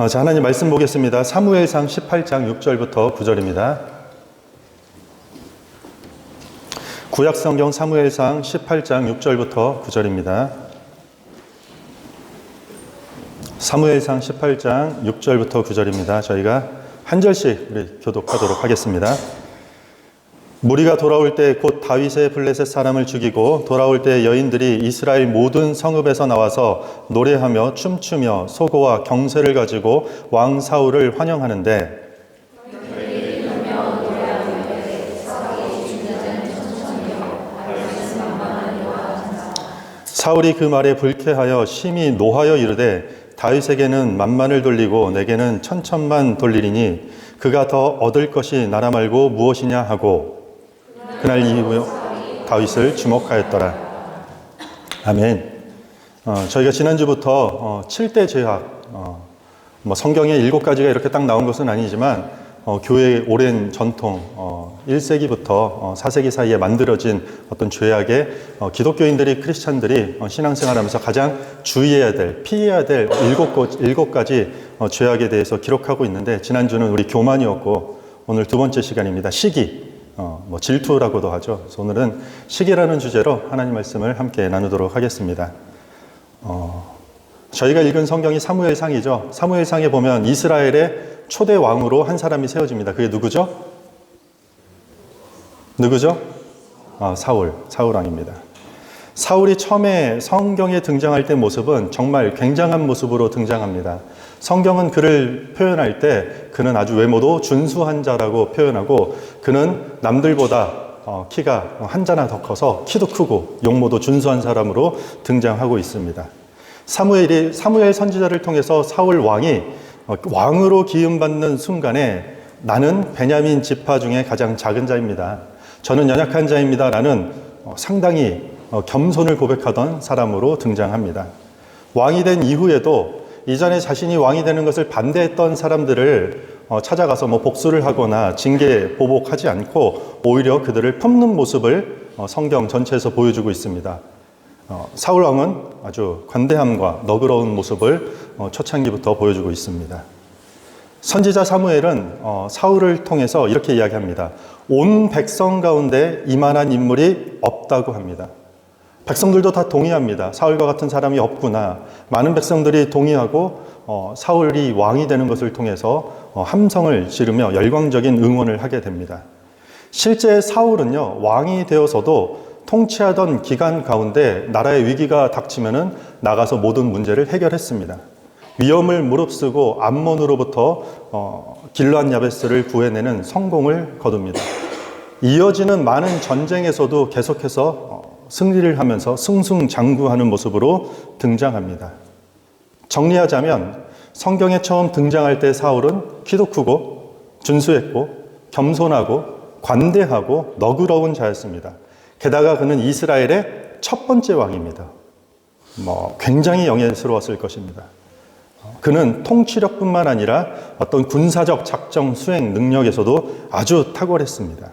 자, 하나님 말씀 보겠습니다. 사무엘상 18장 6절부터 9절입니다. 구약성경 사무엘상 18장 6절부터 9절입니다. 사무엘상 18장 6절부터 9절입니다. 저희가 한 절씩 우리 교독하도록 하겠습니다. 무리가 돌아올 때 곧 다윗의 블레셋 사람을 죽이고 돌아올 때 여인들이 이스라엘 모든 성읍에서 나와서 노래하며 춤추며 소고와 경쇠를 가지고 왕 사울을 환영하는데 사울이 그 말에 불쾌하여 심히 노하여 이르되 다윗에게는 만만을 돌리고 내게는 천천만 돌리리니 그가 더 얻을 것이 나라 말고 무엇이냐 하고 그날 이후 다윗을 주목하였더라. 아멘. 저희가 지난주부터 7대 죄악, 성경에 7가지가 이렇게 딱 나온 것은 아니지만 교회의 오랜 전통, 1세기부터 4세기 사이에 만들어진 어떤 죄악에 기독교인들이 크리스찬들이 신앙생활하면서 가장 주의해야 될, 피해야 될 7가지 죄악에 대해서 기록하고 있는데 지난주는 우리 교만이었고 오늘 두 번째 시간입니다. 시기. 질투라고도 하죠. 그래서 오늘은 시기라는 주제로 하나님 말씀을 함께 나누도록 하겠습니다. 저희가 읽은 성경이 사무엘상이죠. 사무엘상에 보면 이스라엘의 초대 왕으로 한 사람이 세워집니다. 그게 누구죠? 사울 왕입니다. 사울이 처음에 성경에 등장할 때 모습은 정말 굉장한 모습으로 등장합니다. 성경은 그를 표현할 때 그는 아주 외모도 준수한 자라고 표현하고 그는 남들보다 키가 한 자나 더 커서 키도 크고 용모도 준수한 사람으로 등장하고 있습니다. 사무엘 선지자를 통해서 사울 왕이 왕으로 기름받는 순간에 나는 베냐민 지파 중에 가장 작은 자입니다. 저는 연약한 자입니다. 라는 상당히 겸손을 고백하던 사람으로 등장합니다. 왕이 된 이후에도 이전에 자신이 왕이 되는 것을 반대했던 사람들을 찾아가서 복수를 하거나 징계, 보복하지 않고 오히려 그들을 품는 모습을 성경 전체에서 보여주고 있습니다. 사울 왕은 아주 관대함과 너그러운 모습을 초창기부터 보여주고 있습니다. 선지자 사무엘은 사울을 통해서 이렇게 이야기합니다. 온 백성 가운데 이만한 인물이 없다고 합니다. 백성들도 다 동의합니다. 사울과 같은 사람이 없구나. 많은 백성들이 동의하고 사울이 왕이 되는 것을 통해서 함성을 지르며 열광적인 응원을 하게 됩니다. 실제 사울은요, 왕이 되어서도 통치하던 기간 가운데 나라의 위기가 닥치면은 나가서 모든 문제를 해결했습니다. 위험을 무릅쓰고 암몬으로부터 길르앗 야베스를 구해내는 성공을 거둡니다. 이어지는 많은 전쟁에서도 계속해서 승리를 하면서 승승장구하는 모습으로 등장합니다. 정리하자면 성경에 처음 등장할 때 사울은 키도 크고 준수했고 겸손하고 관대하고 너그러운 자였습니다. 게다가 그는 이스라엘의 첫 번째 왕입니다. 굉장히 영예스러웠을 것입니다. 그는 통치력뿐만 아니라 어떤 군사적 작정 수행 능력에서도 아주 탁월했습니다.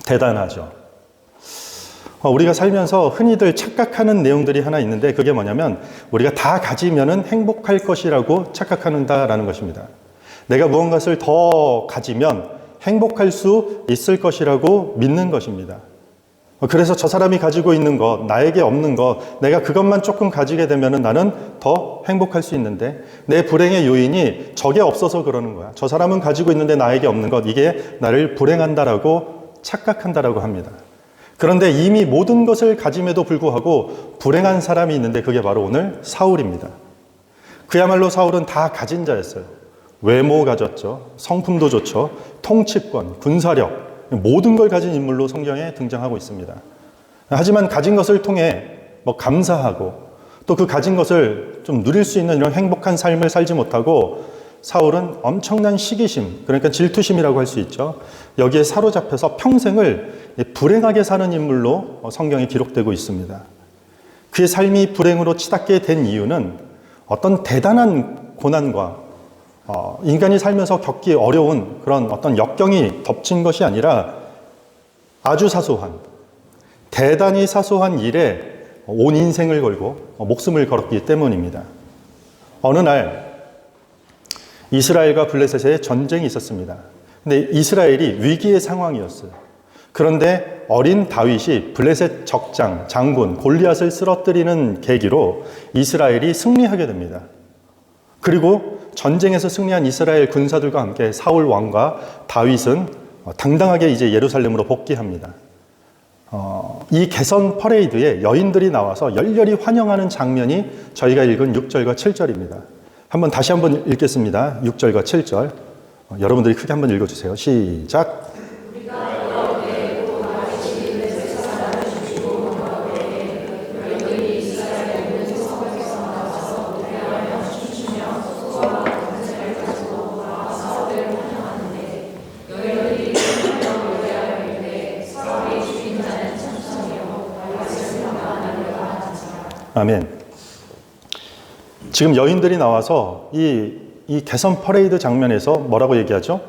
대단하죠. 우리가 살면서 흔히들 착각하는 내용들이 하나 있는데 그게 뭐냐면 우리가 다 가지면은 행복할 것이라고 착각한다라는 것입니다. 내가 무언가를 더 가지면 행복할 수 있을 것이라고 믿는 것입니다. 그래서 저 사람이 가지고 있는 것, 나에게 없는 것, 내가 그것만 조금 가지게 되면은 나는 더 행복할 수 있는데 내 불행의 요인이 저게 없어서 그러는 거야. 저 사람은 가지고 있는데 나에게 없는 것, 이게 나를 불행한다라고 착각한다라고 합니다. 그런데 이미 모든 것을 가짐에도 불구하고 불행한 사람이 있는데 그게 바로 오늘 사울입니다. 그야말로 사울은 다 가진 자였어요. 외모 가졌죠. 성품도 좋죠. 통치권, 군사력, 모든 걸 가진 인물로 성경에 등장하고 있습니다. 하지만 가진 것을 통해 감사하고 또 그 가진 것을 좀 누릴 수 있는 이런 행복한 삶을 살지 못하고 사울은 엄청난 시기심, 그러니까 질투심이라고 할 수 있죠. 여기에 사로잡혀서 평생을 불행하게 사는 인물로 성경에 기록되고 있습니다. 그의 삶이 불행으로 치닫게 된 이유는 어떤 대단한 고난과 인간이 살면서 겪기 어려운 그런 어떤 역경이 덮친 것이 아니라 아주 사소한, 대단히 사소한 일에 온 인생을 걸고 목숨을 걸었기 때문입니다. 어느 날 이스라엘과 블레셋의 전쟁이 있었습니다. 근데 이스라엘이 위기의 상황이었어요. 그런데 어린 다윗이 블레셋 적장, 장군 골리앗을 쓰러뜨리는 계기로 이스라엘이 승리하게 됩니다. 그리고 전쟁에서 승리한 이스라엘 군사들과 함께 사울 왕과 다윗은 당당하게 이제 예루살렘으로 복귀합니다. 이 개선 퍼레이드에 여인들이 나와서 열렬히 환영하는 장면이 저희가 읽은 6절과 7절입니다. 다시 한번 읽겠습니다. 6절과 7절. 여러분들이 크게 한번 읽어주세요. 시작. 아멘. 지금 여인들이 나와서 이 개선 퍼레이드 장면에서 뭐라고 얘기하죠?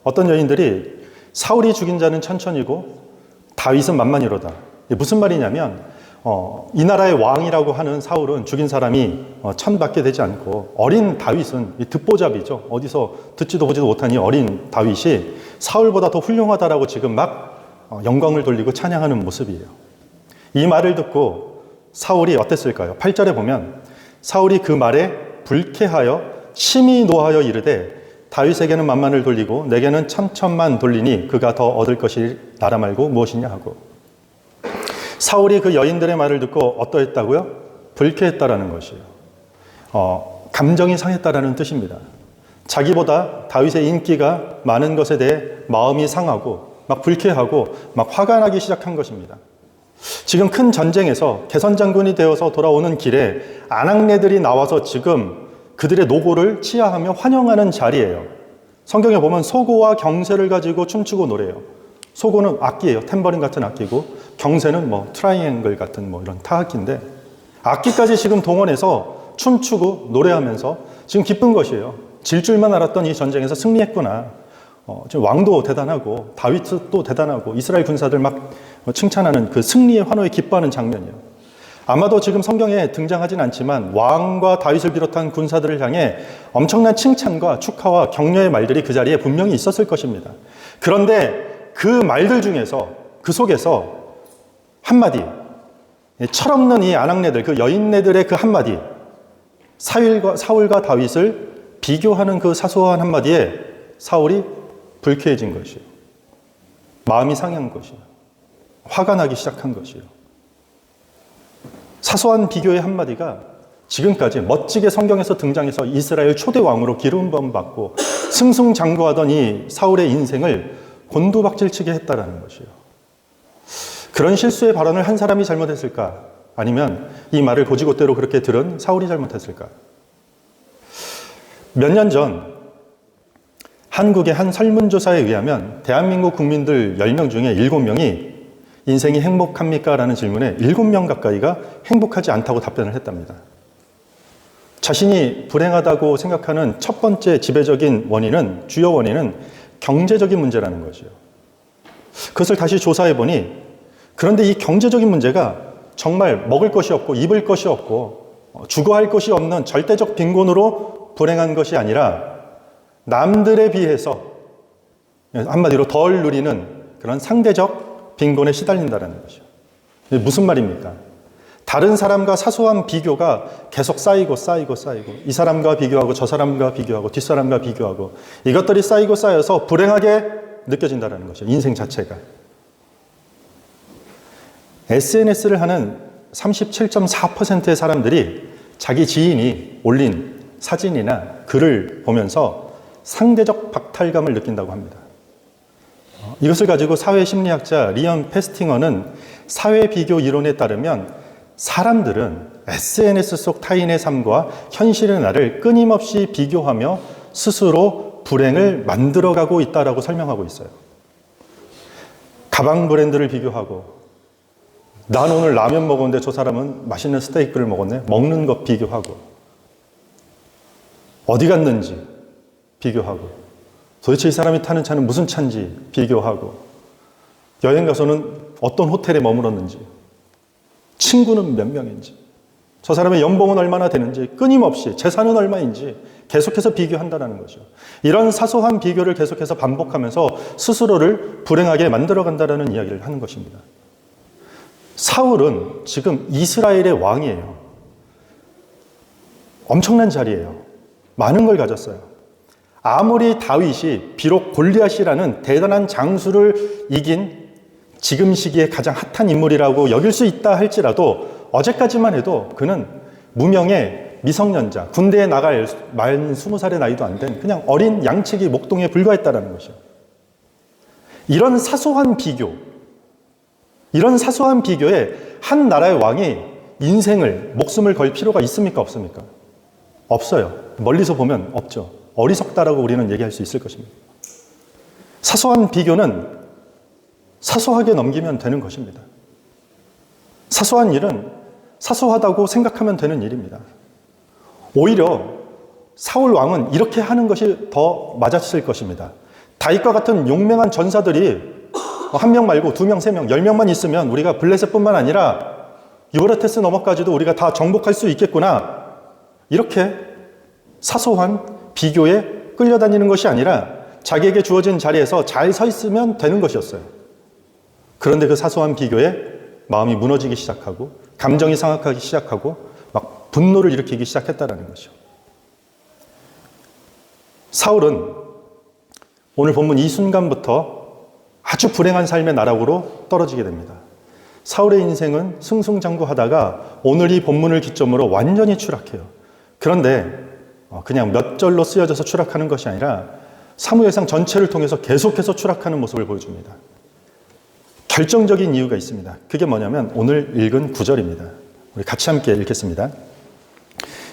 어떤 여인들이 사울이 죽인 자는 천천히고 다윗은 만만이로다. 무슨 말이냐면 이 나라의 왕이라고 하는 사울은 죽인 사람이 1000밖에 되지 않고 어린 다윗은 듣보잡이죠. 어디서 듣지도 보지도 못한 이 어린 다윗이 사울보다 더 훌륭하다라고 지금 막 영광을 돌리고 찬양하는 모습이에요. 이 말을 듣고 사울이 어땠을까요? 8절에 보면 사울이 그 말에 불쾌하여 심히 노하여 이르되 다윗에게는 만만을 돌리고 내게는 천천만 돌리니 그가 더 얻을 것이 나라 말고 무엇이냐 하고, 사울이 그 여인들의 말을 듣고 어떠했다고요? 불쾌했다라는 것이에요. 감정이 상했다라는 뜻입니다. 자기보다 다윗의 인기가 많은 것에 대해 마음이 상하고 막 불쾌하고 막 화가 나기 시작한 것입니다. 지금 큰 전쟁에서 개선장군이 되어서 돌아오는 길에 아낙네들이 나와서 지금 그들의 노고를 치하하며 환영하는 자리예요. 성경에 보면 소고와 경새를 가지고 춤추고 노래해요. 소고는 악기예요. 탬버린 같은 악기고, 경새는 트라이앵글 같은 이런 타악기인데, 악기까지 지금 동원해서 춤추고 노래하면서 지금 기쁜 것이에요. 질 줄만 알았던 이 전쟁에서 승리했구나. 지금 왕도 대단하고 다윗도 대단하고 이스라엘 군사들 막 칭찬하는 그 승리의 환호에 기뻐하는 장면이에요. 아마도 지금 성경에 등장하진 않지만 왕과 다윗을 비롯한 군사들을 향해 엄청난 칭찬과 축하와 격려의 말들이 그 자리에 분명히 있었을 것입니다. 그런데 그 말들 중에서, 그 속에서 한마디, 철없는 이 아낙네들, 그 여인네들의 그 한마디, 사울과 다윗을 비교하는 그 사소한 한마디에 사울이 불쾌해진 것이에요. 마음이 상한 것이에요. 화가 나기 시작한 것이에요. 사소한 비교의 한마디가 지금까지 멋지게 성경에서 등장해서 이스라엘 초대 왕으로 기름부음 받고 승승장구하던 이 사울의 인생을 곤두박질치게 했다라는 것이에요. 그런 실수의 발언을 한 사람이 잘못했을까? 아니면 이 말을 고지고대로 그렇게 들은 사울이 잘못했을까? 몇 년 전 한국의 한 설문조사에 의하면 대한민국 국민들 10명 중에 7명이 인생이 행복합니까? 라는 질문에 7명 가까이가 행복하지 않다고 답변을 했답니다. 자신이 불행하다고 생각하는 첫 번째 지배적인 원인은, 주요 원인은 경제적인 문제라는 거죠. 그것을 다시 조사해 보니, 그런데 이 경제적인 문제가 정말 먹을 것이 없고 입을 것이 없고 주거할 것이 없는 절대적 빈곤으로 불행한 것이 아니라 남들에 비해서 한마디로 덜 누리는 그런 상대적 빈곤에 시달린다는 것이죠. 무슨 말입니까? 다른 사람과 사소한 비교가 계속 쌓이고 이 사람과 비교하고 저 사람과 비교하고 뒷사람과 비교하고 이것들이 쌓이고 쌓여서 불행하게 느껴진다는 것이죠. 인생 자체가. SNS를 하는 37.4%의 사람들이 자기 지인이 올린 사진이나 글을 보면서 상대적 박탈감을 느낀다고 합니다. 이것을 가지고 사회심리학자 리언 페스팅어는 사회 비교 이론에 따르면 사람들은 SNS 속 타인의 삶과 현실의 나를 끊임없이 비교하며 스스로 불행을 만들어가고 있다라고 설명하고 있어요. 가방 브랜드를 비교하고, 난 오늘 라면 먹었는데 저 사람은 맛있는 스테이크를 먹었네. 먹는 것 비교하고, 어디 갔는지 비교하고, 도대체 이 사람이 타는 차는 무슨 차인지 비교하고, 여행 가서는 어떤 호텔에 머물었는지, 친구는 몇 명인지 저 사람의 연봉은 얼마나 되는지, 끊임없이 재산은 얼마인지 계속해서 비교한다는 거죠. 이런 사소한 비교를 계속해서 반복하면서 스스로를 불행하게 만들어간다는 이야기를 하는 것입니다. 사울은 지금 이스라엘의 왕이에요. 엄청난 자리예요. 많은 걸 가졌어요. 아무리 다윗이 비록 골리앗이라는 대단한 장수를 이긴 지금 시기에 가장 핫한 인물이라고 여길 수 있다 할지라도 어제까지만 해도 그는 무명의 미성년자, 군대에 나갈 만 20살의 나이도 안 된 그냥 어린 양치기 목동에 불과했다는 것이요. 이런 사소한 비교, 이런 사소한 비교에 한 나라의 왕이 인생을, 목숨을 걸 필요가 있습니까? 없습니까? 없어요. 멀리서 보면 없죠. 어리석다라고 우리는 얘기할 수 있을 것입니다. 사소한 비교는 사소하게 넘기면 되는 것입니다. 사소한 일은 사소하다고 생각하면 되는 일입니다. 오히려 사울 왕은 이렇게 하는 것이 더 맞았을 것입니다. 다윗과 같은 용맹한 전사들이 한 명 말고 2명, 3명, 10명만 있으면 우리가 블레셋뿐만 아니라 유브라테스 너머까지도 우리가 다 정복할 수 있겠구나. 이렇게 사소한 비교에 끌려다니는 것이 아니라 자기에게 주어진 자리에서 잘 서 있으면 되는 것이었어요. 그런데 그 사소한 비교에 마음이 무너지기 시작하고 감정이 상하기 시작하고 막 분노를 일으키기 시작했다는 것이죠. 사울은 오늘 본문 이 순간부터 아주 불행한 삶의 나락으로 떨어지게 됩니다. 사울의 인생은 승승장구하다가 오늘 이 본문을 기점으로 완전히 추락해요. 그런데 그냥 몇 절로 쓰여져서 추락하는 것이 아니라 사무엘상 전체를 통해서 계속해서 추락하는 모습을 보여줍니다. 결정적인 이유가 있습니다. 그게 뭐냐면 오늘 읽은 9절입니다. 우리 같이 함께 읽겠습니다.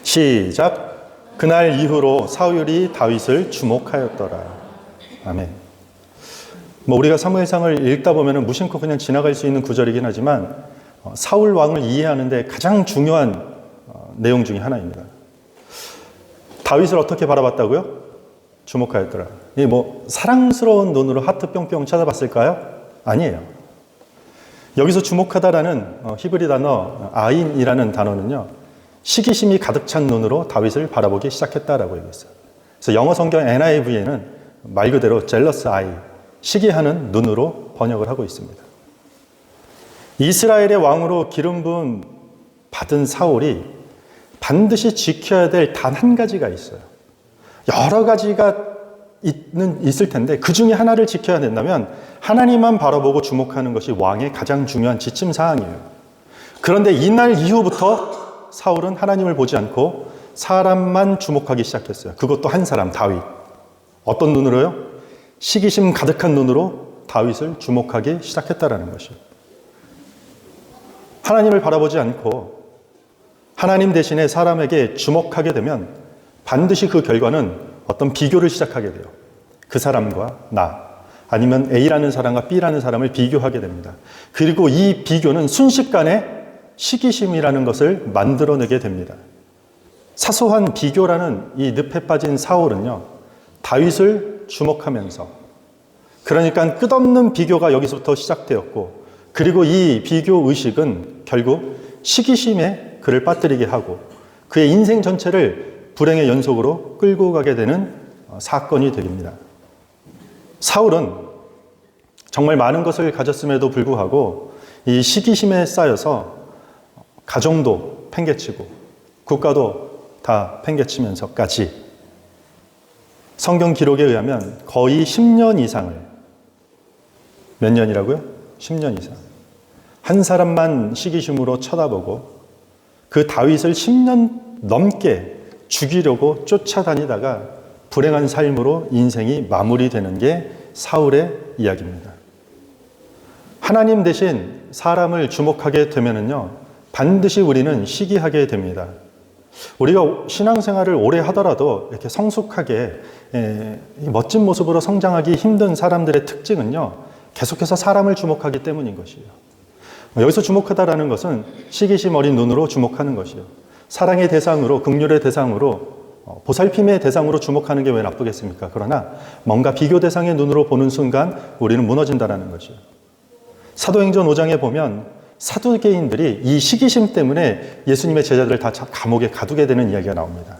시작. 그날 이후로 사울이 다윗을 주목하였더라. 아멘. 우리가 사무엘상을 읽다 보면 무심코 그냥 지나갈 수 있는 구절이긴 하지만 사울 왕을 이해하는 데 가장 중요한 내용 중에 하나입니다. 다윗을 어떻게 바라봤다고요? 주목하였더라. 이 사랑스러운 눈으로 하트 뿅뿅 쳐다봤을까요? 아니에요. 여기서 주목하다라는 히브리 단어 아인이라는 단어는요, 시기심이 가득 찬 눈으로 다윗을 바라보기 시작했다라고 얘기했어요. 그래서 영어 성경 NIV에는 말 그대로 jealous eye, 시기하는 눈으로 번역을 하고 있습니다. 이스라엘의 왕으로 기름 부음 받은 사울이 반드시 지켜야 될 단 한 가지가 있어요. 여러 가지가 있을 텐데 그 중에 하나를 지켜야 된다면 하나님만 바라보고 주목하는 것이 왕의 가장 중요한 지침 사항이에요. 그런데 이날 이후부터 사울은 하나님을 보지 않고 사람만 주목하기 시작했어요. 그것도 한 사람, 다윗. 어떤 눈으로요? 시기심 가득한 눈으로 다윗을 주목하기 시작했다라는 것이에요. 하나님을 바라보지 않고 하나님 대신에 사람에게 주목하게 되면 반드시 그 결과는 어떤 비교를 시작하게 돼요. 그 사람과 나, 아니면 A라는 사람과 B라는 사람을 비교하게 됩니다. 그리고 이 비교는 순식간에 시기심이라는 것을 만들어내게 됩니다. 사소한 비교라는 이 늪에 빠진 사울은요, 다윗을 주목하면서, 그러니까 끝없는 비교가 여기서부터 시작되었고, 그리고 이 비교 의식은 결국 시기심에 그를 빠뜨리게 하고 그의 인생 전체를 불행의 연속으로 끌고 가게 되는 사건이 됩니다. 사울은 정말 많은 것을 가졌음에도 불구하고 이 시기심에 쌓여서 가정도 팽개치고 국가도 다 팽개치면서까지 성경 기록에 의하면 거의 10년 이상을, 몇 년이라고요? 10년 이상. 한 사람만 시기심으로 쳐다보고 그 다윗을 10년 넘게 죽이려고 쫓아다니다가 불행한 삶으로 인생이 마무리되는 게 사울의 이야기입니다. 하나님 대신 사람을 주목하게 되면은요, 반드시 우리는 시기하게 됩니다. 우리가 신앙생활을 오래 하더라도 이렇게 성숙하게 멋진 모습으로 성장하기 힘든 사람들의 특징은요, 계속해서 사람을 주목하기 때문인 것이에요. 여기서 주목하다라는 것은 시기심 어린 눈으로 주목하는 것이에요. 사랑의 대상으로, 긍휼의 대상으로, 보살핌의 대상으로 주목하는 게 왜 나쁘겠습니까? 그러나 뭔가 비교 대상의 눈으로 보는 순간 우리는 무너진다라는 것이에요. 사도행전 5장에 보면 사두개인들이 이 시기심 때문에 예수님의 제자들을 다 감옥에 가두게 되는 이야기가 나옵니다.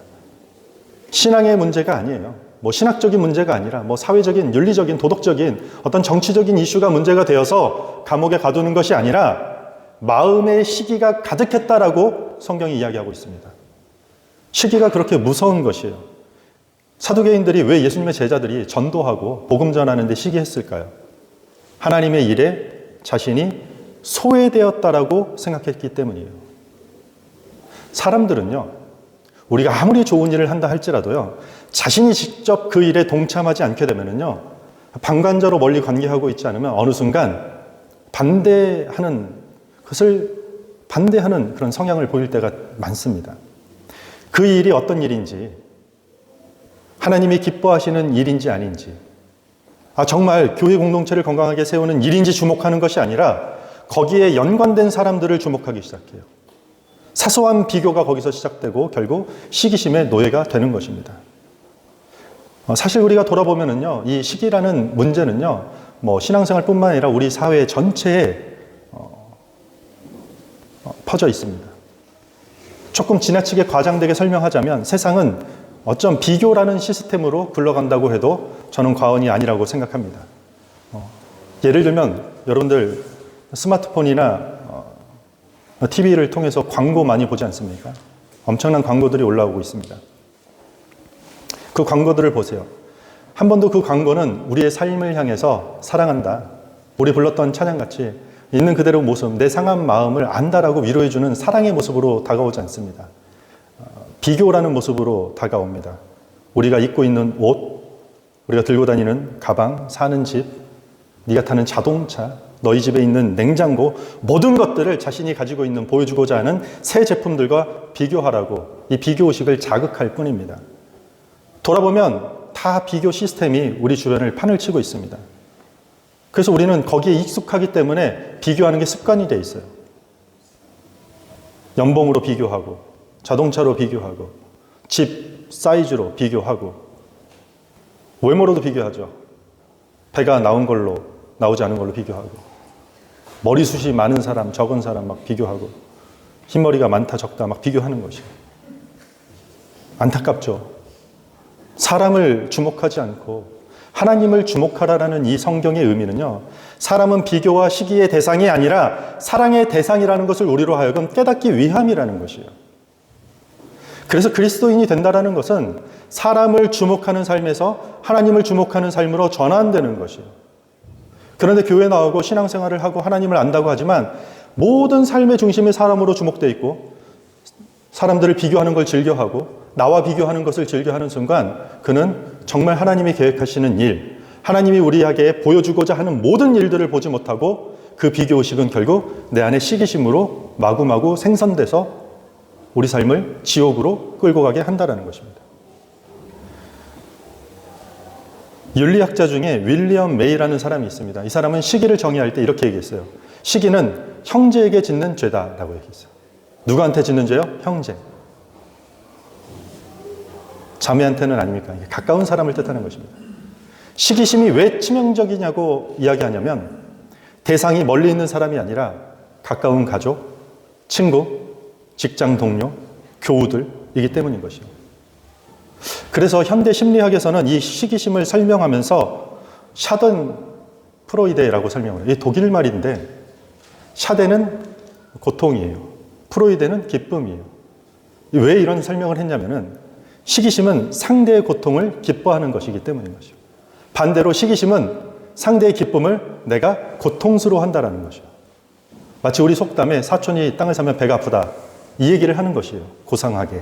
신앙의 문제가 아니에요. 뭐 신학적인 문제가 아니라 뭐 사회적인, 윤리적인, 도덕적인 어떤 정치적인 이슈가 문제가 되어서 감옥에 가두는 것이 아니라 마음의 시기가 가득했다라고 성경이 이야기하고 있습니다. 시기가 그렇게 무서운 것이에요. 사두개인들이 왜 예수님의 제자들이 전도하고 복음 전하는 데 시기했을까요? 하나님의 일에 자신이 소외되었다라고 생각했기 때문이에요. 사람들은요, 우리가 아무리 좋은 일을 한다 할지라도요, 자신이 직접 그 일에 동참하지 않게 되면은요, 방관자로 멀리 관계하고 있지 않으면 어느 순간 반대하는 그런 성향을 보일 때가 많습니다. 그 일이 어떤 일인지, 하나님이 기뻐하시는 일인지 아닌지, 정말 교회 공동체를 건강하게 세우는 일인지 주목하는 것이 아니라 거기에 연관된 사람들을 주목하기 시작해요. 사소한 비교가 거기서 시작되고 결국 시기심의 노예가 되는 것입니다. 사실 우리가 돌아보면은요, 이 시기라는 문제는요, 뭐 신앙생활뿐만 아니라 우리 사회 전체에 퍼져 있습니다. 조금 지나치게 과장되게 설명하자면 세상은 어쩜 비교라는 시스템으로 굴러간다고 해도 저는 과언이 아니라고 생각합니다. 예를 들면 여러분들 스마트폰이나 TV를 통해서 광고 많이 보지 않습니까? 엄청난 광고들이 올라오고 있습니다. 그 광고들을 보세요. 한 번도 그 광고는 우리의 삶을 향해서 사랑한다, 우리 불렀던 찬양같이 있는 그대로 모습, 내 상한 마음을 안다라고 위로해주는 사랑의 모습으로 다가오지 않습니다. 비교라는 모습으로 다가옵니다. 우리가 입고 있는 옷, 우리가 들고 다니는 가방, 사는 집, 네가 타는 자동차, 너희 집에 있는 냉장고, 모든 것들을 자신이 가지고 있는, 보여주고자 하는 새 제품들과 비교하라고 이 비교의식을 자극할 뿐입니다. 돌아보면 다 비교 시스템이 우리 주변을 판을 치고 있습니다. 그래서 우리는 거기에 익숙하기 때문에 비교하는 게 습관이 돼 있어요. 연봉으로 비교하고, 자동차로 비교하고, 집 사이즈로 비교하고, 외모로도 비교하죠. 배가 나온 걸로, 나오지 않은 걸로 비교하고, 머리숱이 많은 사람, 적은 사람 막 비교하고, 흰머리가 많다, 적다 막 비교하는 것이에요. 안타깝죠. 사람을 주목하지 않고 하나님을 주목하라라는 이 성경의 의미는요, 사람은 비교와 시기의 대상이 아니라 사랑의 대상이라는 것을 우리로 하여금 깨닫기 위함이라는 것이에요. 그래서 그리스도인이 된다라는 것은 사람을 주목하는 삶에서 하나님을 주목하는 삶으로 전환되는 것이에요. 그런데 교회 나오고 신앙생활을 하고 하나님을 안다고 하지만 모든 삶의 중심이 사람으로 주목되어 있고 사람들을 비교하는 걸 즐겨하고 나와 비교하는 것을 즐겨하는 순간 그는 정말 하나님이 계획하시는 일, 하나님이 우리에게 보여주고자 하는 모든 일들을 보지 못하고 그 비교의식은 결국 내 안에 시기심으로 마구마구 생성돼서 우리 삶을 지옥으로 끌고 가게 한다는 것입니다. 윤리학자 중에 윌리엄 메이라는 사람이 있습니다. 이 사람은 시기를 정의할 때 이렇게 얘기했어요. 시기는 형제에게 짓는 죄다라고 얘기했어요. 누구한테 짓는 죄요? 형제. 자매한테는 아닙니까? 가까운 사람을 뜻하는 것입니다. 시기심이 왜 치명적이냐고 이야기하냐면 대상이 멀리 있는 사람이 아니라 가까운 가족, 친구, 직장 동료, 교우들이기 때문인 것이죠. 그래서 현대 심리학에서는 이 시기심을 설명하면서 샤든 프로이데라고 설명을 해요. 이게 독일 말인데 샤데는 고통이에요. 프로이데는 기쁨이에요. 왜 이런 설명을 했냐면은 시기심은 상대의 고통을 기뻐하는 것이기 때문인 것이죠. 반대로 시기심은 상대의 기쁨을 내가 고통스러워한다는 것이죠. 마치 우리 속담에 사촌이 땅을 사면 배가 아프다 이 얘기를 하는 것이에요. 고상하게.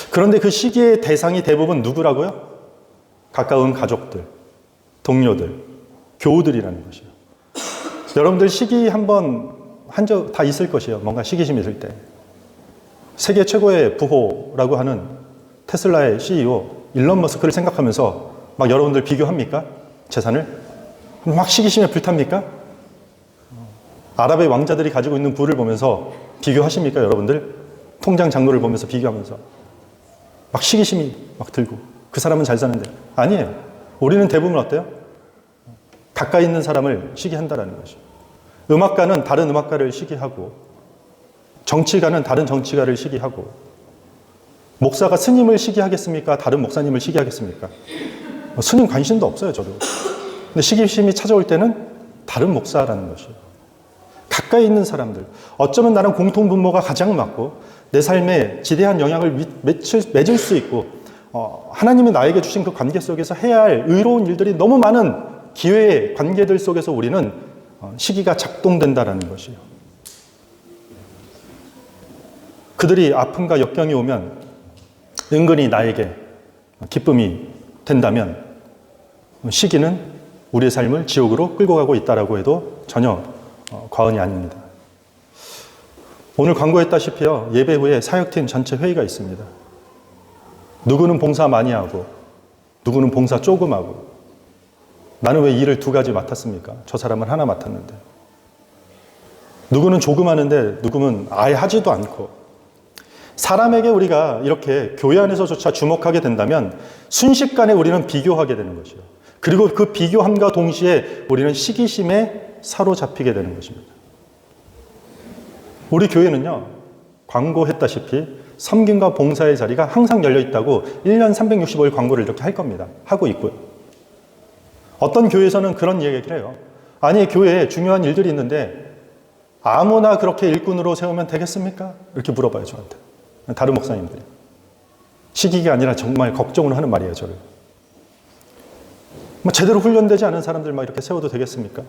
그런데 그 시기의 대상이 대부분 누구라고요? 가까운 가족들, 동료들, 교우들이라는 것이에요. 여러분들 시기 한번 한 적 다 있을 것이에요. 뭔가 시기심이 있을 때. 세계 최고의 부호라고 하는 테슬라의 CEO 일론 머스크를 생각하면서 막 여러분들 비교합니까? 재산을? 막 시기심에 불탑니까? 아랍의 왕자들이 가지고 있는 부를 보면서 비교하십니까? 여러분들? 통장 장로를 보면서 비교하면서 막 시기심이 막 들고 그 사람은 잘 사는데 아니에요. 우리는 대부분 어때요? 가까이 있는 사람을 시기한다라는 것이죠. 음악가는 다른 음악가를 시기하고, 정치가는 다른 정치가를 시기하고, 목사가 스님을 시기하겠습니까? 다른 목사님을 시기하겠습니까? 스님 관심도 없어요, 저도. 근데 시기심이 찾아올 때는 다른 목사라는 것이에요. 가까이 있는 사람들, 어쩌면 나랑 공통분모가 가장 맞고 내 삶에 지대한 영향을 맺을 수 있고, 하나님이 나에게 주신 그 관계 속에서 해야 할 의로운 일들이 너무 많은 기회의 관계들 속에서 우리는 시기가 작동된다라는 것이에요. 그들이 아픔과 역경이 오면 은근히 나에게 기쁨이 된다면 시기는 우리의 삶을 지옥으로 끌고 가고 있다라고 해도 전혀 과언이 아닙니다. 오늘 광고했다시피요, 예배 후에 사역팀 전체 회의가 있습니다. 누구는 봉사 많이 하고 누구는 봉사 조금 하고, 나는 왜 일을 두 가지 맡았습니까? 저 사람은 하나 맡았는데. 누구는 조금 하는데 누구는 아예 하지도 않고. 사람에게 우리가 이렇게 교회 안에서조차 주목하게 된다면 순식간에 우리는 비교하게 되는 것이요. 그리고 그 비교함과 동시에 우리는 시기심에 사로잡히게 되는 것입니다. 우리 교회는요, 광고했다시피 섬김과 봉사의 자리가 항상 열려 있다고 1년 365일 광고를 이렇게 할 겁니다. 하고 있고요. 어떤 교회에서는 그런 얘기를 해요. 아니, 교회에 중요한 일들이 있는데 아무나 그렇게 일꾼으로 세우면 되겠습니까? 이렇게 물어봐요, 저한테. 다른 목사님들이. 시기가 아니라 정말 걱정으로 하는 말이에요, 저를. 제대로 훈련되지 않은 사람들 막 이렇게 세워도 되겠습니까?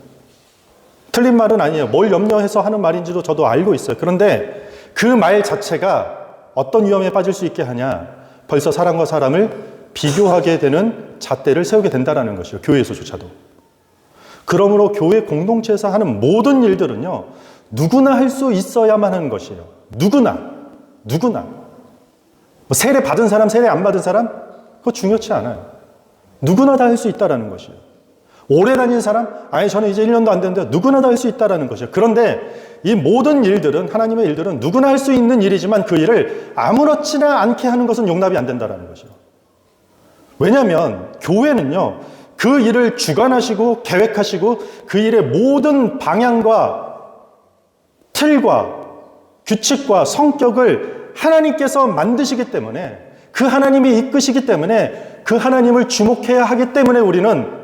틀린 말은 아니에요. 뭘 염려해서 하는 말인지도 저도 알고 있어요. 그런데 그 말 자체가 어떤 위험에 빠질 수 있게 하냐? 벌써 사람과 사람을 비교하게 되는 잣대를 세우게 된다는 것이요. 교회에서조차도. 그러므로 교회 공동체에서 하는 모든 일들은요, 누구나 할 수 있어야만 하는 것이에요. 누구나. 세례 받은 사람, 세례 안 받은 사람, 그거 중요치 않아요. 누구나 다 할 수 있다는 것이에요. 오래 다닌 사람, 아니 저는 이제 1년도 안 됐는데 누구나 다 할 수 있다는 것이에요. 그런데 이 모든 일들은, 하나님의 일들은 누구나 할 수 있는 일이지만 그 일을 아무렇지나 않게 하는 것은 용납이 안 된다는 것이에요. 왜냐하면 교회는요, 그 일을 주관하시고 계획하시고 그 일의 모든 방향과 틀과 규칙과 성격을 하나님께서 만드시기 때문에, 그 하나님이 이끄시기 때문에, 그 하나님을 주목해야 하기 때문에 우리는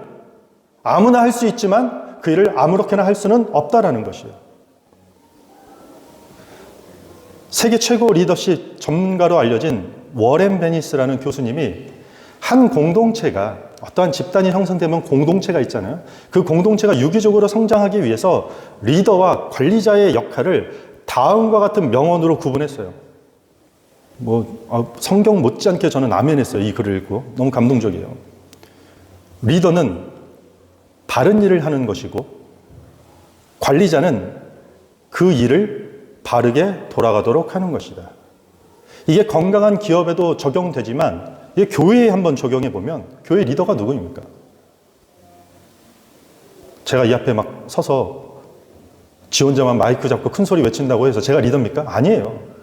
아무나 할 수 있지만 그 일을 아무렇게나 할 수는 없다라는 것이에요. 세계 최고 리더십 전문가로 알려진 워렌 베니스라는 교수님이 한 공동체가, 어떠한 집단이 형성되면 공동체가 있잖아요. 그 공동체가 유기적으로 성장하기 위해서 리더와 관리자의 역할을 다음과 같은 명언으로 구분했어요. 성경 못지않게 저는 아멘했어요. 이 글을 읽고. 너무 감동적이에요. 리더는 바른 일을 하는 것이고, 관리자는 그 일을 바르게 돌아가도록 하는 것이다. 이게 건강한 기업에도 적용되지만, 이게 교회에 한번 적용해 보면, 교회 리더가 누구입니까? 제가 이 앞에 막 서서 지 혼자만 마이크 잡고 큰 소리 외친다고 해서 제가 리더입니까? 아니에요.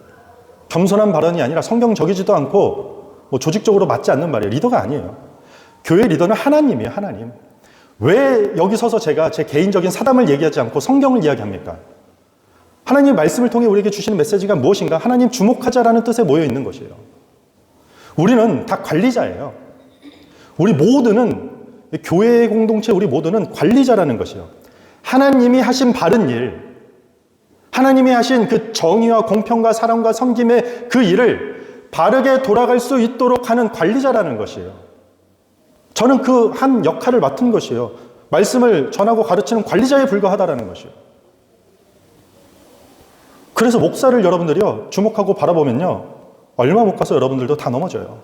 겸손한 발언이 아니라 성경적이지도 않고 조직적으로 맞지 않는 말이에요. 리더가 아니에요. 교회 리더는 하나님이에요. 하나님. 왜 여기 서서 제가 제 개인적인 사담을 얘기하지 않고 성경을 이야기합니까? 하나님의 말씀을 통해 우리에게 주시는 메시지가 무엇인가? 하나님 주목하자라는 뜻에 모여 있는 것이에요. 우리는 다 관리자예요. 우리 모두는, 교회의 공동체 우리 모두는 관리자라는 것이에요. 하나님이 하신 바른 일, 하나님이 하신 그 정의와 공평과 사랑과 섬김의 그 일을 바르게 돌아갈 수 있도록 하는 관리자라는 것이에요. 저는 그 한 역할을 맡은 것이에요. 말씀을 전하고 가르치는 관리자에 불과하다라는 것이에요. 그래서 목사를 여러분들이요, 주목하고 바라보면요, 얼마 못 가서 여러분들도 다 넘어져요.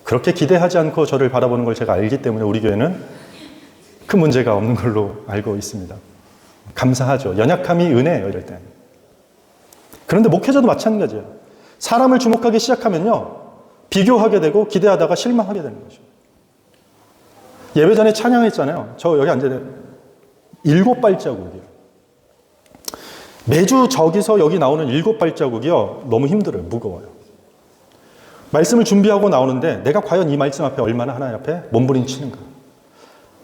그렇게 기대하지 않고 저를 바라보는 걸 제가 알기 때문에 우리 교회는 큰 문제가 없는 걸로 알고 있습니다. 감사하죠. 연약함이 은혜예요, 이럴 때. 그런데 목회자도 마찬가지예요. 사람을 주목하기 시작하면요, 비교하게 되고 기대하다가 실망하게 되는 거죠. 예배 전에 찬양했잖아요. 저 여기 앉아있는 7발자국이요. 매주 저기서 여기 나오는 7발자국이요, 너무 힘들어요. 무거워요. 말씀을 준비하고 나오는데 내가 과연 이 말씀 앞에 얼마나 하나님 앞에 몸부림치는가.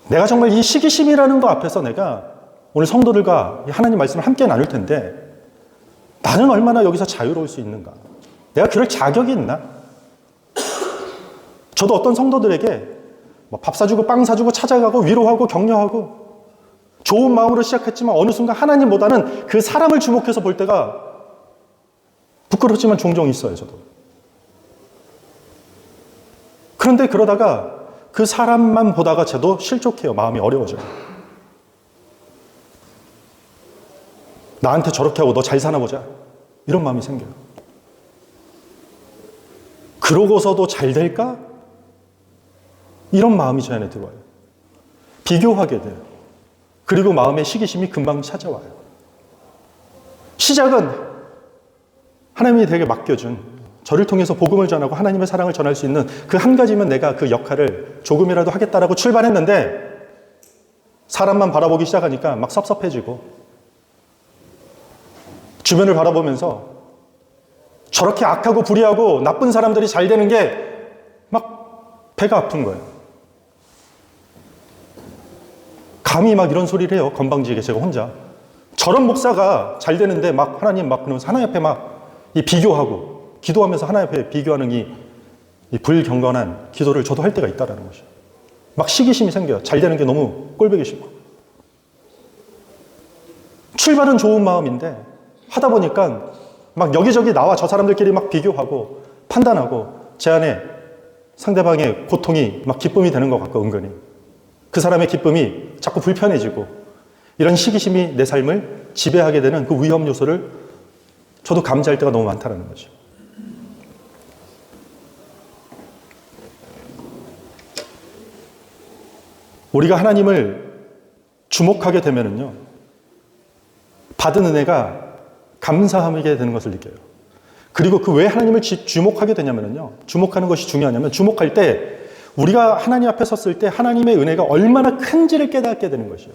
내가 정말 이 시기심이라는 거 앞에서 내가 오늘 성도들과 하나님 말씀을 함께 나눌 텐데 나는 얼마나 여기서 자유로울 수 있는가? 내가 그럴 자격이 있나? 저도 어떤 성도들에게 밥 사주고 빵 사주고 찾아가고 위로하고 격려하고 좋은 마음으로 시작했지만 어느 순간 하나님보다는 그 사람을 주목해서 볼 때가 부끄럽지만 종종 있어요, 저도. 그런데 그러다가 그 사람만 보다가 저도 실족해요. 마음이 어려워져요. 나한테 저렇게 하고 너 잘 사나 보자. 이런 마음이 생겨요. 그러고서도 잘 될까? 이런 마음이 저 안에 들어와요. 비교하게 돼요. 그리고 마음의 시기심이 금방 찾아와요. 시작은 하나님이 되게 맡겨준 저를 통해서 복음을 전하고 하나님의 사랑을 전할 수 있는 그 한 가지면 내가 그 역할을 조금이라도 하겠다라고 출발했는데 사람만 바라보기 시작하니까 막 섭섭해지고 주변을 바라보면서 저렇게 악하고 불의하고 나쁜 사람들이 잘 되는 게 막 배가 아픈 거예요. 감히 막 이런 소리를 해요. 건방지게 제가 혼자. 저런 목사가 잘 되는데 막 하나님 막 그러면서 하나님 앞에 막 이 비교하고 기도하면서 하나님 앞에 비교하는 이 불경건한 기도를 저도 할 때가 있다라는 것이죠. 막 시기심이 생겨요. 잘 되는 게 너무 꼴보기 싫고. 출발은 좋은 마음인데 하다 보니까 막 여기저기 나와 저 사람들끼리 막 비교하고 판단하고 제 안에 상대방의 고통이 막 기쁨이 되는 것 같고 은근히 그 사람의 기쁨이 자꾸 불편해지고 이런 시기심이 내 삶을 지배하게 되는 그 위험 요소를 저도 감지할 때가 너무 많다는 거죠. 우리가 하나님을 주목하게 되면은요, 받은 은혜가 감사하게 되는 것을 느껴요. 그리고 그 왜 하나님을 주목하게 되냐면요, 주목하는 것이 중요하냐면 주목할 때 우리가 하나님 앞에 섰을 때 하나님의 은혜가 얼마나 큰지를 깨닫게 되는 것이에요.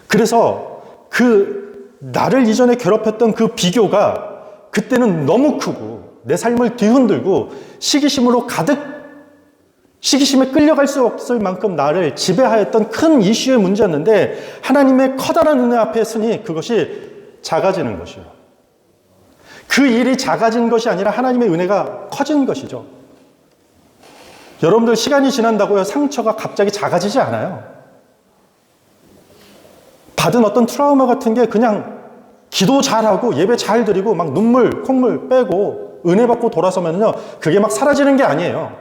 그래서 그 나를 이전에 괴롭혔던 그 비교가 그때는 너무 크고 내 삶을 뒤흔들고 시기심으로 가득 시기심에 끌려갈 수 없을 만큼 나를 지배하였던 큰 이슈의 문제였는데 하나님의 커다란 은혜 앞에 서니 그것이 작아지는 것이에요. 그 일이 작아진 것이 아니라 하나님의 은혜가 커진 것이죠. 여러분들 시간이 지난다고요 상처가 갑자기 작아지지 않아요. 받은 어떤 트라우마 같은 게 그냥 기도 잘하고 예배 잘 드리고 막 눈물 콧물 빼고 은혜 받고 돌아서면요 그게 막 사라지는 게 아니에요.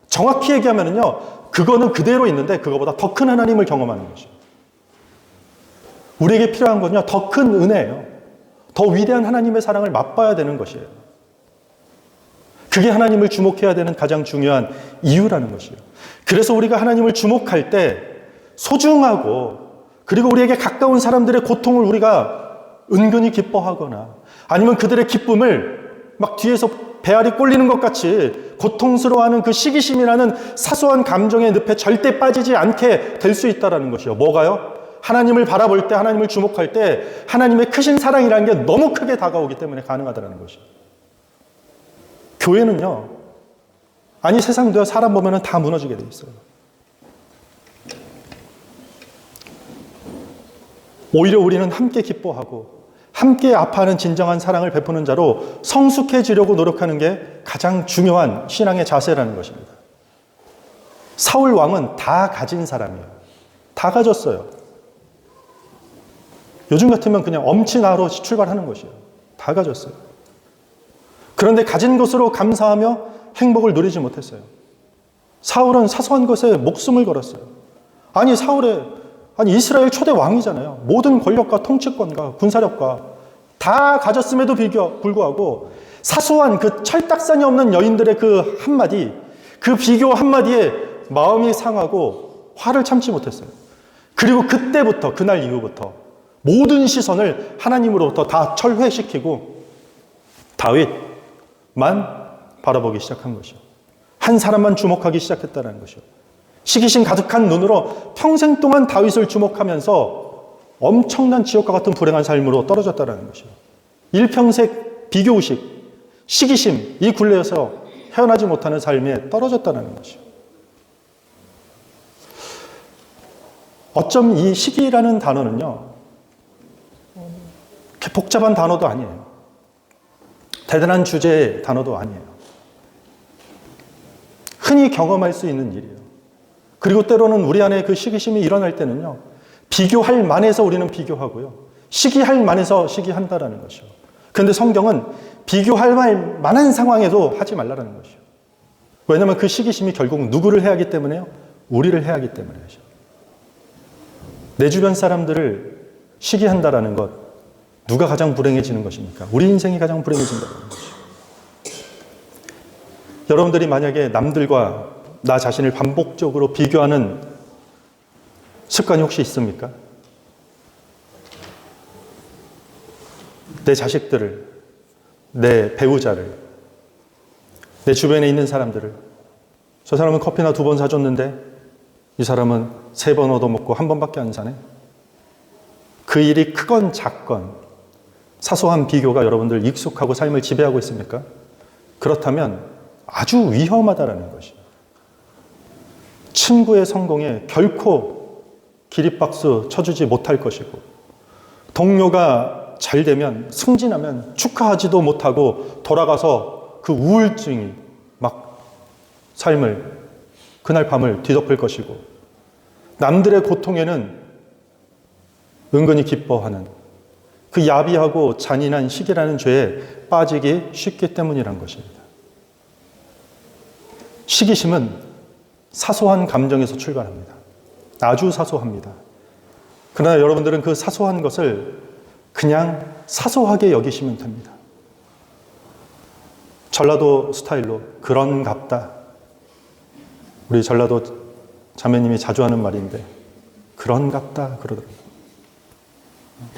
정확히 얘기하면요 그거는 그대로 있는데 그거보다 더 큰 하나님을 경험하는 것이죠. 우리에게 필요한 건요 더 큰 은혜예요. 더 위대한 하나님의 사랑을 맛봐야 되는 것이에요. 그게 하나님을 주목해야 되는 가장 중요한 이유라는 것이에요. 그래서 우리가 하나님을 주목할 때 소중하고 그리고 우리에게 가까운 사람들의 고통을 우리가 은근히 기뻐하거나 아니면 그들의 기쁨을 막 뒤에서 배알이 꼴리는 것 같이 고통스러워하는 그 시기심이라는 사소한 감정의 늪에 절대 빠지지 않게 될 수 있다는 것이요. 뭐가요? 하나님을 바라볼 때, 하나님을 주목할 때 하나님의 크신 사랑이라는 게 너무 크게 다가오기 때문에 가능하다는 것이요. 교회는요, 아니 세상도요, 사람 보면은 다 무너지게 돼 있어요. 오히려 우리는 함께 기뻐하고 함께 아파하는 진정한 사랑을 베푸는 자로 성숙해지려고 노력하는 게 가장 중요한 신앙의 자세라는 것입니다. 사울 왕은 다 가진 사람이에요. 다 가졌어요. 요즘 같으면 그냥 엄친아로 출발하는 것이에요. 다 가졌어요. 그런데 가진 것으로 감사하며 행복을 누리지 못했어요. 사울은 사소한 것에 목숨을 걸었어요. 아니 이스라엘 초대 왕이잖아요. 모든 권력과 통치권과 군사력과 다 가졌음에도 불구하고 사소한 그 철딱선이 없는 여인들의 그 한마디, 그 비교 한마디에 마음이 상하고 화를 참지 못했어요. 그리고 그때부터, 그날 이후부터 모든 시선을 하나님으로부터 다 철회시키고 다윗만 바라보기 시작한 것이요. 한 사람만 주목하기 시작했다는 것이요. 시기심 가득한 눈으로 평생 동안 다윗을 주목하면서 엄청난 지옥과 같은 불행한 삶으로 떨어졌다는 것이요. 일평생 비교의식, 시기심, 이 굴레에서 헤어나지 못하는 삶에 떨어졌다는 것이요. 어쩜 이 시기라는 단어는요, 이렇게 복잡한 단어도 아니에요. 대단한 주제의 단어도 아니에요. 흔히 경험할 수 있는 일이에요. 그리고 때로는 우리 안에 그 시기심이 일어날 때는요, 비교할 만해서 우리는 비교하고요, 시기할 만해서 시기한다라는 것이요. 그런데 성경은 비교할 만한 상황에도 하지 말라는 것이요. 왜냐하면 그 시기심이 결국 누구를 해야 하기 때문에요? 우리를 해야 하기 때문이죠. 내 주변 사람들을 시기한다라는 것, 누가 가장 불행해지는 것입니까? 우리 인생이 가장 불행해진다는 것이죠. 여러분들이 만약에 남들과 나 자신을 반복적으로 비교하는 습관이 혹시 있습니까? 내 자식들을, 내 배우자를, 내 주변에 있는 사람들을, 저 사람은 커피나 2번 사줬는데 이 사람은 3번 얻어먹고 1번밖에 안 사네. 그 일이 크건 작건 사소한 비교가 여러분들 익숙하고 삶을 지배하고 있습니까? 그렇다면 아주 위험하다라는 것이에요. 친구의 성공에 결코 기립박수 쳐주지 못할 것이고, 동료가 잘 되면, 승진하면 축하하지도 못하고 돌아가서 그 우울증이 막 삶을, 그날 밤을 뒤덮을 것이고, 남들의 고통에는 은근히 기뻐하는 그 야비하고 잔인한 시기라는 죄에 빠지기 쉽기 때문이란 것입니다. 시기심은 사소한 감정에서 출발합니다. 아주 사소합니다. 그러나 여러분들은 그 사소한 것을 그냥 사소하게 여기시면 됩니다. 전라도 스타일로 그런갑다. 우리 전라도 자매님이 자주 하는 말인데 그런갑다 그러더라고요.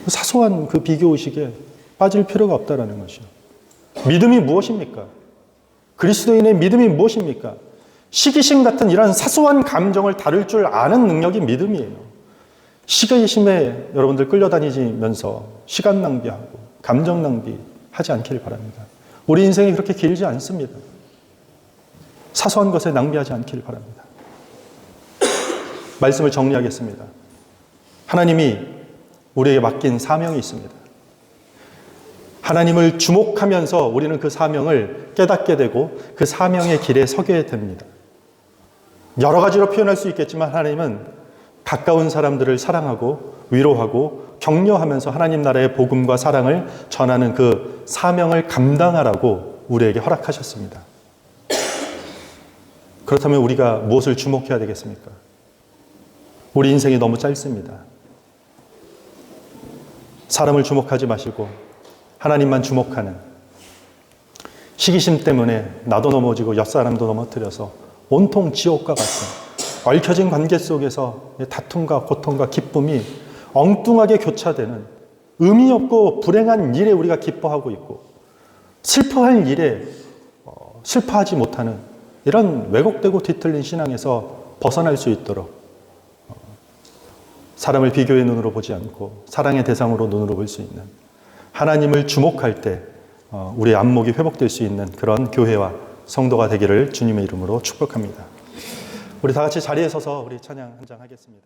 사소한 그 비교의식에 빠질 필요가 없다라는 것이요. 믿음이 무엇입니까? 그리스도인의 믿음이 무엇입니까? 시기심 같은 이런 사소한 감정을 다룰 줄 아는 능력이 믿음이에요. 시기심에 여러분들 끌려다니면서 시간 낭비하고 감정 낭비하지 않길 바랍니다. 우리 인생이 그렇게 길지 않습니다. 사소한 것에 낭비하지 않길 바랍니다. 말씀을 정리하겠습니다. 하나님이 우리에게 맡긴 사명이 있습니다. 하나님을 주목하면서 우리는 그 사명을 깨닫게 되고 그 사명의 길에 서게 됩니다. 여러 가지로 표현할 수 있겠지만 하나님은 가까운 사람들을 사랑하고 위로하고 격려하면서 하나님 나라의 복음과 사랑을 전하는 그 사명을 감당하라고 우리에게 허락하셨습니다. 그렇다면 우리가 무엇을 주목해야 되겠습니까? 우리 인생이 너무 짧습니다. 사람을 주목하지 마시고 하나님만 주목하는, 시기심 때문에 나도 넘어지고 옆사람도 넘어뜨려서 온통 지옥과 같은 얽혀진 관계 속에서 다툼과 고통과 기쁨이 엉뚱하게 교차되는 의미 없고 불행한 일에 우리가 기뻐하고 있고, 슬퍼할 일에 슬퍼하지 못하는 이런 왜곡되고 뒤틀린 신앙에서 벗어날 수 있도록 사람을 비교의 눈으로 보지 않고 사랑의 대상으로 눈으로 볼 수 있는, 하나님을 주목할 때 우리의 안목이 회복될 수 있는 그런 교회와 성도가 되기를 주님의 이름으로 축복합니다. 우리 다 같이 자리에 서서 우리 찬양 한 장 하겠습니다.